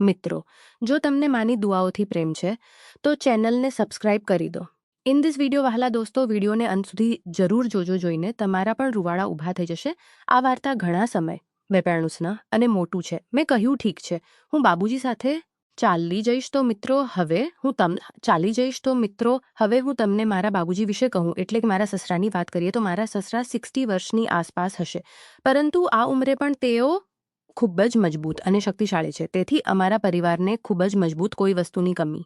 મિત્રો, જો તમને માની દુઆઓથી પ્રેમ છે તો ચેનલને સબસ્ક્રાઇબ કરી દો. ઇન ધીસ વિડીયો વહાલા દોસ્તો, વિડીયોને અંત સુધી જરૂર જોજો. જોઈને તમારા પણ રૂવાડા ઊભા થઈ જશે. આ વાર્તા ઘણા સમય બેપેણુસના અને મોટું છે. મેં કહ્યું ઠીક છે, હું બાબુજી સાથે ચાલી જઈશ તો મિત્રો હવે હું તમને મારા બાબુજી વિશે કહું. એટલે કે મારા સસરાની વાત કરીએ તો મારા સસરા 60 વર્ષની આસપાસ હશે, પરંતુ આ ઉંમરે પણ તેઓ ખૂબ જ મજબૂત અને શક્તિશાળી છે. તેથી અમારા પરિવારને ખૂબ જ મજબૂત કોઈ વસ્તુની કમી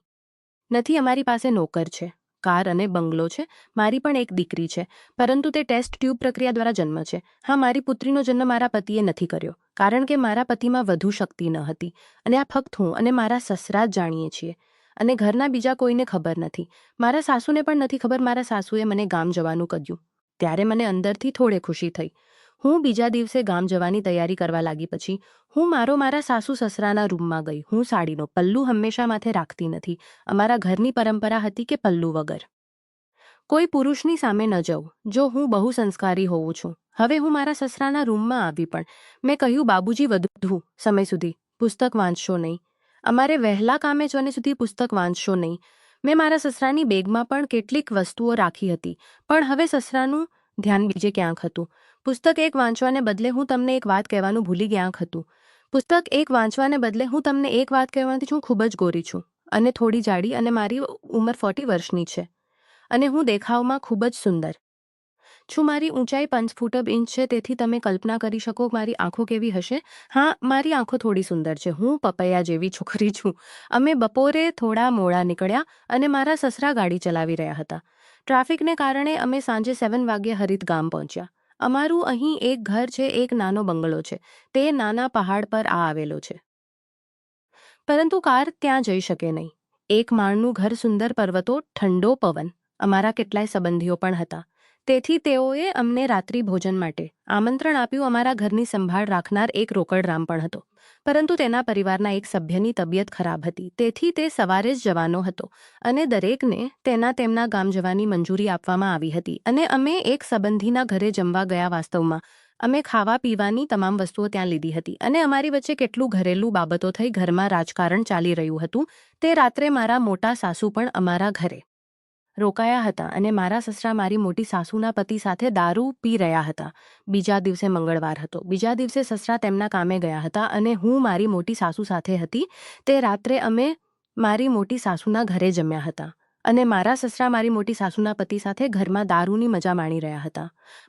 નથી. અમારી પાસે નોકર છે, કાર અને બંગલો છે. મારી પણ એક દીકરી છે, પરંતુ તે ટેસ્ટ ટ્યુબ પ્રક્રિયા દ્વારા જન્મ છે. હા, મારી પુત્રીનો જન્મ મારા પતિએ નથી કર્યો, કારણ કે મારા પતિમાં વધુ શક્તિ ન હતી. અને આ ફક્ત હું અને મારા સસરા જ જાણીએ છીએ, અને ઘરના બીજા કોઈને ખબર નથી. મારા સાસુને પણ નથી ખબર. મારા સાસુએ મને ગામ જવાનું કહ્યું ત્યારે મને અંદરથી થોડે ખુશી થઈ. હું બીજા દિવસે ગામ જવાની તૈયારી કરવા લાગી. પછી હું મારા સાસુ સસરાના રૂમમાં ગઈ. હું સાડીનો પલ્લુ હંમેશા માથે રાખતી નથી. અમારા ઘરની પરંપરા હતી કે પલ્લુ વગર કોઈ પુરુષની સામે ન જવું. જો હું બહુ સંસ્કારી હોઉં છું. હવે હું મારા સસરાના રૂમમાં આવી, પણ મેં કહ્યું, બાબુજી, વધુ સમય સુધી પુસ્તક વાંચશો નહીં. અમારે વહેલા કામે જવાને સુધી પુસ્તક વાંચશો નહીં. મેં મારા સસરાની બેગમાં પણ કેટલીક વસ્તુઓ રાખી હતી, પણ હવે સસરાનું ધ્યાન બીજે ક્યાંક હતું. પુસ્તક એક વાંચવાને બદલે હું તમને એક વાત કહેવાનું ભૂલી ક્યાંક હતું. પુસ્તક એક વાંચવાને બદલે હું તમને એક વાત કહેવાથી છું. ખૂબ જ ગોરી છું અને થોડી જાડી, અને મારી ઉંમર 40 વર્ષની છે, અને હું દેખાવમાં ખૂબ જ સુંદર છું. મારી ઊંચાઈ 5 ફૂટ ઇંચ છે, તેથી તમે કલ્પના કરી શકો મારી આંખો કેવી હશે. હા, મારી આંખો થોડી સુંદર છે. હું પપૈયા જેવી છોકરી છું. અમે બપોરે થોડા મોડા નીકળ્યા અને મારા સસરા ગાડી ચલાવી રહ્યા હતા. ટ્રાફિકને કારણે અમે સાંજે 7 વાગ્યે હરિત ગામ પહોંચ્યા. અમારું અહીં એક ઘર છે, એક નાનો બંગલો છે. તે નાના પહાડ પર આવેલો છે, પરંતુ કાર ત્યાં જઈ શકે નહીં. એક માળનું ઘર, સુંદર પર્વતો, ઠંડો પવન. અમારા કેટલાય સંબંધીઓ પણ હતા, તેથી તેઓએ અમને રાત્રિ ભોજન માટે આમંત્રણ આપ્યું. અમારા ઘરની સંભાળ રાખનાર એક રોકડરામ પણ હતો, પરંતુ તેના પરિવારના એક સભ્યની તબિયત ખરાબ હતી, તેથી તે સવારે જ જવાનો હતો, અને દરેકને તેમના ગામ જવાની મંજૂરી આપવામાં આવી હતી. અને અમે એક સંબંધીના ઘરે જમવા ગયા. વાસ્તવમાં અમે ખાવા પીવાની તમામ વસ્તુઓ ત્યાં લીધી હતી, અને અમારી વચ્ચે કેટલું ઘરેલું બાબતો થઈ. ઘરમાં રાજકારણ ચાલી રહ્યું હતું. તે રાત્રે મારા મોટા સાસુ પણ અમારા ઘરે રોકાયા હતા, અને મારા સસરા મારી મોટી સાસુના પતિ સાથે દારૂ પી રહ્યા હતા. બીજા દિવસે મંગળવાર હતો. બીજા દિવસે સસરા તેમના કામે ગયા હતા, અને હું મારી મોટી સાસુ સાથે હતી. તે રાત્રે અમે મારી મોટી સાસુના ઘરે જમ્યા હતા, અને મારા સસરા મારી મોટી સાસુના પતિ સાથે ઘરમાં દારૂની મજા માણી રહ્યા હતા.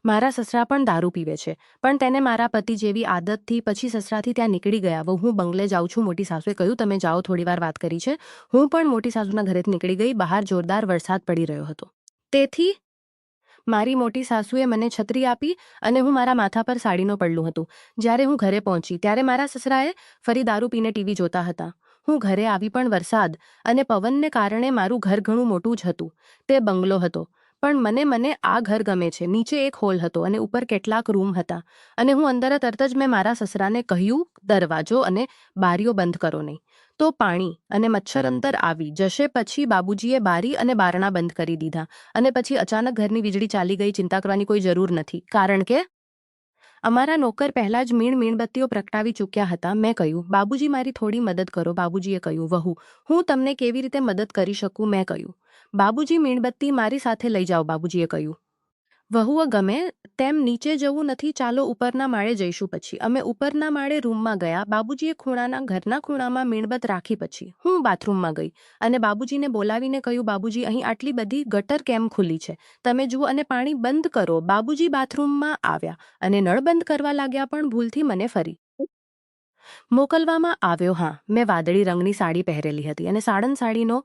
મારા સસરા પણ દારૂ પીવે છે, પણ તેને મારા પતિ જેવી આદતથી. પછી સસરાથી ત્યાં નીકળી ગયા. હું બંગલે જાઉં છું. મોટી સાસુએ કહ્યું, તમે જાઓ, થોડીવાર વાત કરી છે. હું પણ મોટી સાસુના ઘરેથી નીકળી ગઈ. બહાર જોરદાર વરસાદ પડી રહ્યો હતો, તેથી મારી મોટી સાસુએ મને છત્રી આપી, અને હું મારા માથા પર સાડીનો પલ્લું હતું. જ્યારે હું ઘરે પહોંચી ત્યારે મારા સસરાએ ફરી દારૂ પીને ટીવી જોતા હતા. હું ઘરે આવી, પણ વરસાદ અને પવનને કારણે મારું ઘર ઘણું મોટું જ હતું. તે બંગલો હતો, પણ મને આ ઘર ગમે છે. નીચે એક હોલ હતો અને ઉપર કેટલાક રૂમ હતા, અને હું અંદર તરત જ મેં મારા સસરાને કહ્યું, દરવાજો અને બારીઓ બંધ કરો નહીં તો પાણી અને મચ્છર અંદર આવી જશે. પછી બાબુજીએ બારી અને બારણા બંધ કરી દીધા, અને પછી અચાનક ઘરની વીજળી ચાલી ગઈ. ચિંતા કરવાની કોઈ જરૂર નથી, કારણ કે અમારા નોકર પહેલાં જ મીણબત્તીઓ પ્રગટાવી ચૂક્યા હતા. મેં કહ્યું, બાબુજી, મારી થોડી મદદ કરો. બાબુજીએ કહ્યું, વહુ, હું તમને કેવી રીતે મદદ કરી શકું? મેં કહ્યું, બાબુજી, મીણબત્તી મારી સાથે લઈ જાઓ. બાબુજીએ કહ્યું, વહુઓ, ગમે તેમ નીચે જવું નથી, ચાલો ઉપરના માળે જઈશું. પછી અમે ઉપરના માળે રૂમમાં ગયા. બાબુજીએ ઘરના ખૂણામાં મીણબત્તી રાખી. પછી હું બાથરૂમમાં ગઈ અને બાબુજીને બોલાવીને કહ્યું, બાબુજી, અહીં આટલી બધી ગટર કેમ ખુલ્લી છે? તમે જુઓ અને પાણી બંધ કરો. બાબુજી બાથરૂમમાં આવ્યા અને નળ બંધ કરવા લાગ્યા, પણ ભૂલથી મને ફરી મોકલવામાં આવ્યો. હા, મેં વાદળી રંગની સાડી પહેરેલી હતી, અને સાડન સાડીનો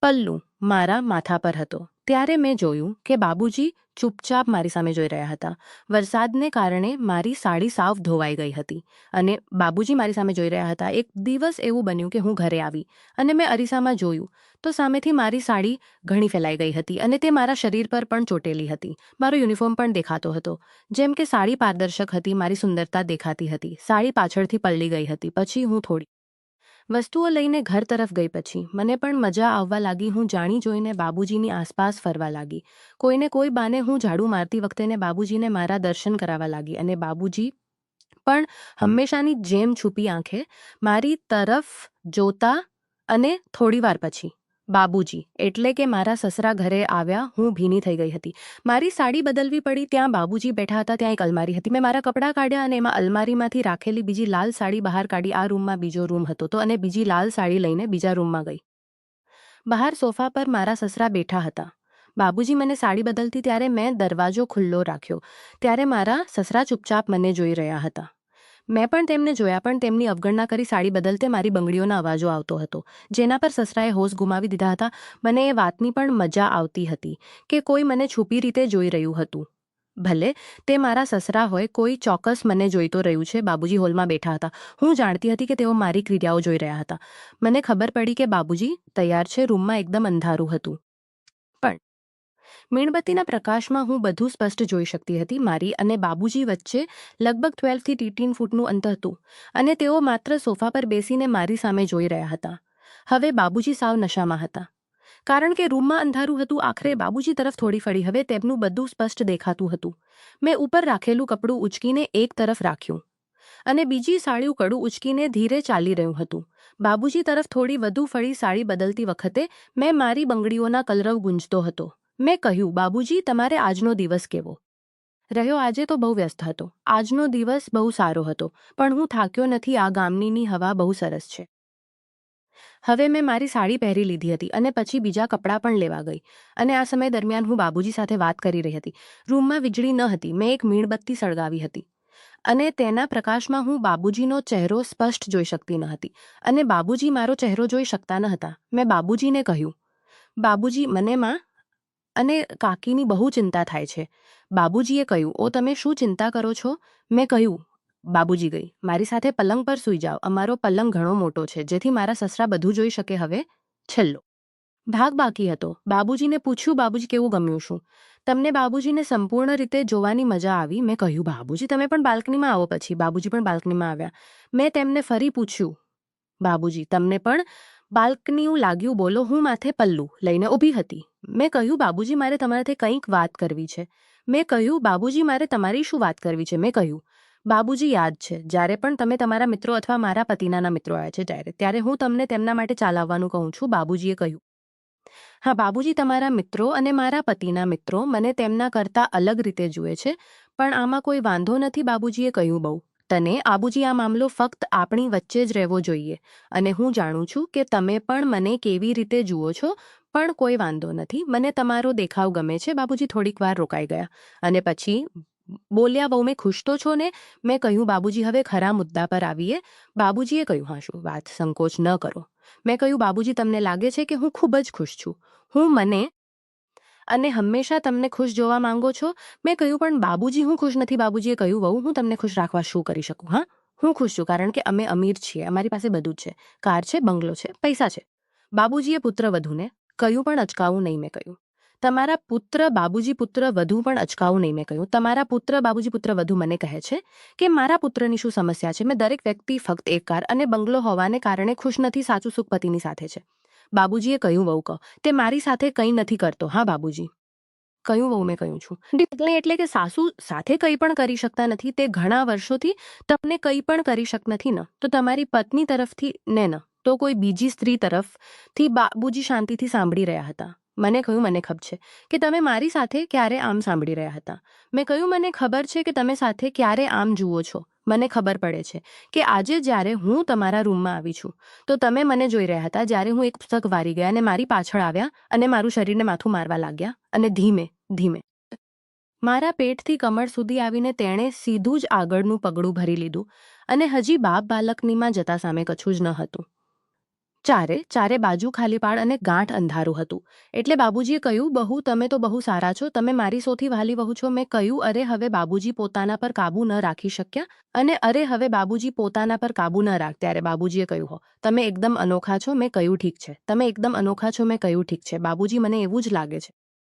પલ્લુ મારા માથા પર હતો. ત્યારે મેં જોયું કે બાબુજી ચૂપચાપ મારી સામે જોઈ રહ્યા હતા. વરસાદને કારણે મારી સાડી સાવ ધોવાઈ ગઈ હતી, અને બાબુજી મારી સામે જોઈ રહ્યા હતા. એક દિવસ એવું બન્યું કે હું ઘરે આવી અને મેં અરીસામાં જોયું તો સામેથી મારી સાડી ઘણી ફેલાઈ ગઈ હતી, અને તે મારા શરીર પર પણ ચોટેલી હતી. મારો યુનિફોર્મ પણ દેખાતો હતો. જેમ કે સાડી પારદર્શક હતી, મારી સુંદરતા દેખાતી હતી. સાડી પાછળથી પલળી ગઈ હતી. પછી હું થોડી વસ્તુઓ લઈને ઘર તરફ ગઈ. પછી મને પણ મજા આવવા લાગી. હું જાણી જોઈને બાબુજીની આસપાસ ફરવા લાગી. કોઈ બાને હું ઝાડુ મારતી વખતે બાબુજીને મારા દર્શન કરાવવા લાગી, અને બાબુજી પણ હંમેશાની જેમ છુપી આંખે મારી તરફ જોતા અને થોડીવાર પછી બાબુજી એટલે કે મારા સસરા ઘરે આવ્યા. હું ભીની થઈ ગઈ હતી. મારી સાડી બદલવી પડી. ત્યાં બાબુજી બેઠા હતા. ત્યાં એક અલમારી હતી. મેં મારા કપડાં કાઢ્યા અને એમાં અલમારીમાંથી રાખેલી બીજી લાલ સાડી બહાર કાઢી. આ રૂમમાં બીજો રૂમ હતો તો અને બીજી લાલ સાડી લઈને બીજા રૂમમાં ગઈ. બહાર સોફા પર મારા સસરા બેઠા હતા. બાબુજી મને સાડી બદલતી ત્યારે મેં દરવાજો ખુલ્લો રાખ્યો. ત્યારે મારા સસરા ચૂપચાપ મને જોઈ રહ્યા હતા. મેં પણ તેમને જોયા, પણ તેમની અવગણના કરી સાડી બદલતે મારી બંગડીઓના અવાજો આવતો હતો, જેના પર સસરાએ હોશ ગુમાવી દીધા હતા. મને એ વાતની પણ મજા આવતી હતી કે કોઈ મને છુપી રીતે જોઈ રહ્યું હતું. ભલે તે મારા સસરા હોય, કોઈ ચોક્કસ મને જોઈ તો રહ્યું છે. બાબુજી હોલમાં બેઠા હતા. હું જાણતી હતી કે તેઓ મારી ક્રિયાઓ જોઈ રહ્યા હતા. મને ખબર પડી કે બાબુજી તૈયાર છે. રૂમમાં એકદમ અંધારું હતું, પણ મીણબત્તીના પ્રકાશમાં હું બધું સ્પષ્ટ જોઈ શકતી હતી. મારી અને બાબુજી વચ્ચે લગભગ 12 થી 18 ફૂટનું અંતર હતું અને તેઓ માત્ર સોફા પર બેસીને મારી સામે જોઈ રહ્યા હતા. હવે બાબુજી સાવ નશામાં હતા, કારણ કે રૂમમાં અંધારું હતું. આખરે બાબુજી તરફ થોડી ફળી. હવે તેમનું બધું સ્પષ્ટ દેખાતું હતું. મેં ઉપર રાખેલું કપડું ઉચકીને એક તરફ રાખ્યું અને બીજી સાડીનું કડું ઉચકીને ધીરે ચાલી રહ્યું હતું. બાબુજી તરફ થોડી વધુ ફળી. સાડી બદલતી વખતે મેં મારી બંગડીઓના કલરવ ગુંજતો હતો. મેં કહ્યું, બાબુજી તમારે આજનો દિવસ કેવો રહ્યો? આજે તો બહુ વ્યસ્ત હતો. આજનો દિવસ બહુ સારો હતો, પણ હું થાક્યો નથી. આ ગામની હવા બહુ સરસ છે. હવે મેં મારી સાડી પહેરી લીધી હતી અને પછી બીજા કપડાં પણ લેવા ગઈ. અને આ સમય દરમિયાન હું બાબુજી સાથે વાત કરી રહી હતી. રૂમમાં વીજળી ન હતી. મેં એક મીણબત્તી સળગાવી હતી અને તેના પ્રકાશમાં હું બાબુજીનો ચહેરો સ્પષ્ટ જોઈ શકતી ન હતી અને બાબુજી મારો ચહેરો જોઈ શકતા ન હતા. મેં બાબુજીને કહ્યું, બાબુજી, મને માં અને કાકીની બહુ ચિંતા થાય છે. બાબુજીએ કહ્યું, ઓ, તમે શું ચિંતા કરો છો? મેં કહ્યું, બાબુજી ગઈ, મારી સાથે પલંગ પર સૂઈ જાઓ. અમારો પલંગ ઘણો મોટો છે, જેથી મારા સસરા બધું જોઈ શકે. હવે છેલ્લો ભાગ બાકી હતો. બાબુજીને પૂછ્યું, બાબુજી, કેવું ગમ્યું? શું તમને બાબુજીને સંપૂર્ણ રીતે જોવાની મજા આવી? મેં કહ્યું, બાબુજી, તમે પણ બાલ્કનીમાં આવો. પછી બાબુજી પણ બાલ્કનીમાં આવ્યા. મેં તેમને ફરી પૂછ્યું, બાબુજી, તમને પણ બાલ્કનીયું લાગ્યું? બોલો. હું માથે પલ્લું લઈને ઊભી હતી. મેં કહ્યું, બાબુજી, મારે તમારાથી કંઈક વાત કરવી છે. મેં કહ્યું, બાબુજી, મારે તમારી શું વાત કરવી છે? મેં કહ્યું, બાબુજી, યાદ છે જ્યારે પણ તમે તમારા મિત્રો અથવા મારા પતિના મિત્રો આવ્યા છે ત્યારે હું તમને તેમના માટે ચાલવાનું કહું છું? બાબુજીએ કહ્યું, હા બાબુજી, તમારા મિત્રો અને મારા પતિના મિત્રો મને તેમના કરતાં અલગ રીતે જુએ છે, પણ આમાં કોઈ વાંધો નથી. બાબુજીએ કહ્યું, બહુ તને બાબુજી, આ મામલો ફક્ત આપણી વચ્ચે જ રહેવો જોઈએ અને હું જાણું છું કે તમે પણ મને કેવી રીતે જુઓ છો, પણ કોઈ વાંધો નથી. મને તમારો દેખાવ ગમે છે. બાબુજી થોડીક વાર રોકાઈ ગયા અને પછી બોલ્યા, બહુ મેં ખુશ તો છો ને? મેં કહ્યું, બાબુજી, હવે ખરા મુદ્દા પર આવીએ. બાબુજીએ કહ્યું, હા શું વાત, સંકોચ ન કરો. મેં કહ્યું, બાબુજી, તમને લાગે છે કે હું ખૂબ જ ખુશ છું? હું મને અને હંમેશા તમને ખુશ જોવા માંગો છો? મેં કહ્યું, પણ બાબુજી, હું ખુશ નથી. બાબુજીએ કહ્યું, વહુ, હું તમને ખુશ રાખવા શું કરી શકું? હા, હું ખુશ છું કારણ કે અમે અમીર છીએ. અમારી પાસે બધું જ છે. કાર છે, બંગલો છે, પૈસા છે. બાબુજીએ પુત્રવધૂને કહ્યું, પણ અચકાવું નહીં. મેં કહ્યું, તમારા પુત્ર બાબુજી, પુત્રવધૂ પણ અચકાવું નહીં. મેં કહ્યું, તમારા પુત્ર બાબુજી, પુત્રવધૂ મને કહે છે કે મારા પુત્રની શું સમસ્યા છે? મેં દરેક વ્યક્તિ ફક્ત એક કાર અને બંગલો હોવાને કારણે ખુશ નથી. સાચું સુખ પતિની સાથે છે. બાબુજીએ કહ્યું, વહુ કહો, તે મારી સાથે કંઈ નથી કરતો. હા બાબુજી. કહ્યું, વહુ, મેં કહ્યું છું એટલે કે સાસુ સાથે કંઈ પણ કરી શકતા નથી. તે ઘણા વર્ષોથી તમને કંઈ પણ કરી શક નથી ને તો તમારી પત્ની તરફથી ને તો કોઈ બીજી સ્ત્રી તરફથી. બાબુજી શાંતિથી સાંભળી રહ્યા હતા. મને કહ્યું, મને ખબર છે કે તમે મારી સાથે ક્યારે આમ સાંભળી રહ્યા હતા. મેં કહ્યું, મને ખબર છે કે તમે સાથે ક્યારે આમ જુઓ છો. મને ખબર પડે છે કે આજે જ્યારે હું તમારા રૂમમાં આવી છું તો તમે મને જોઈ રહ્યા હતા. જ્યારે હું એક પુસ્તક વારી ગયા અને મારી પાછળ આવ્યા અને મારું શરીરને માથું મારવા લાગ્યા અને ધીમે ધીમે મારા પેટથી કમર સુધી આવીને તેણે સીધું જ આગળનું પગલું ભરી લીધું અને હજી બાલકનીમાં જતા સામે કશું જ ન હતું. ચારે બાજુ ખાલી પાડ અને ગાંઠ અંધારું હતું. એટલે બાબુજીએ કહ્યું, બહુ, તમે તો બહુ સારા છો. તમે મારી સૌથી વહાલી વહુ છો. મેં કહ્યું, અરે હવે બાબુજી પોતાના પર કાબુ ન રાખી શક્યા અને અરે હવે બાબુજી પોતાના પર કાબુ ન રાખ. ત્યારે બાબુજીએ કહ્યું, હો, તમે એકદમ અનોખા છો. મેં કહ્યું, ઠીક છે. તમે એકદમ અનોખા છો. મેં કહ્યું, ઠીક છે બાબુજી, મને એવું જ લાગે છે.